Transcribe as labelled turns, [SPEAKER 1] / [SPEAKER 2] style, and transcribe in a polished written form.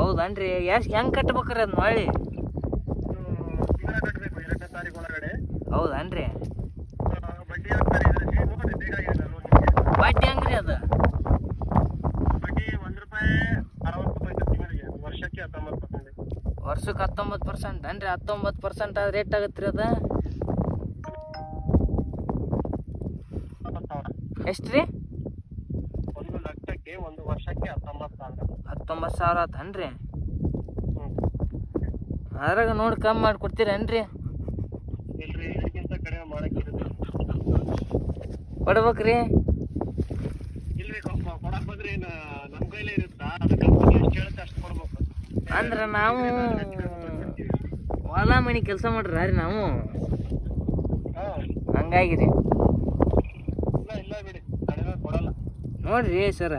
[SPEAKER 1] ಹೌದನ್ರಿ ಹೆಂಗ್ ಕಟ್ಬೇಕ್ರಿ ಅದ್ ಮಾಡಿ
[SPEAKER 2] ತಿಂಗಳ ಕಟ್ಟಬೇಕು 2ನೇ ತಾರೀಕು ಒಳಗಡೆ.
[SPEAKER 1] ಹೌದನ್ರಿ
[SPEAKER 2] ಬಡ್ಡಿ ಹಾಕ್ತಾರೆ ಇದರಲ್ಲಿ ನೋಡಿ ಬೇಕಾಗಿಲ್ಲ ಲೋನ್ ನಿಮಗೆ.
[SPEAKER 1] ಬಡ್ಡಿ ಹೆಂಗ್ರಿ ಅದ
[SPEAKER 2] ಬಡ್ಡಿ ₹1.60 ತಿಂಗಳಿಗೆ, ವರ್ಷಕ್ಕೆ 19%.
[SPEAKER 1] ವರ್ಷಕ್ಕೆ 19% ಅನ್ರಿ 19% ಆದ್ರೆ ರೇಟ್ ಆಗತ್ರಿ ಅದ
[SPEAKER 2] 19,000.
[SPEAKER 1] ಎಷ್ಟ್ರಿ
[SPEAKER 2] 1 ಲಕ್ಷಕ್ಕೆ 1 ವರ್ಷಕ್ಕೆ 19,000.
[SPEAKER 1] 19,000 ಆತನ್ರಿ ಅದ್ರಾಗ ನೋಡಿ ಕಮ್ಮಿ ಮಾಡಿ ಕೊಡ್ತೀರೇನ್ರಿ
[SPEAKER 2] ಇಲ್ರಿ ಇದಕ್ಕಿಂತ ಕಡಿಮೆ ಮಾಡಕ್ಕಿರುತ್ತೆ.
[SPEAKER 1] ಕೊಡ್ಬೇಕ್ರಿ
[SPEAKER 2] ಇಲ್ರಿ ಕೊಡಕ್ ಬಂದ್ರೆ ನಮ್ ಕೈಲೇ ಇರುತ್ತಾ, ಅದು ಕಂಪನಿ ಎಷ್ಟು ಹೇಳುತ್ತೆ ಅಷ್ಟು ಕೊಡ್ಬೇಕು.
[SPEAKER 1] ಅಂದ್ರ ನಾವು ಹೊಲ ಮನಿ ಕೆಲಸ ಮಾಡ್ರಿ ನಾವು ಹಂಗಾಗಿರಿ
[SPEAKER 2] ಇಲ್ಲ ಬಿಡಿ ಕಡಿಮೆ ಕೊಡಲ್ಲ
[SPEAKER 1] ನೋಡ್ರಿ ಸರ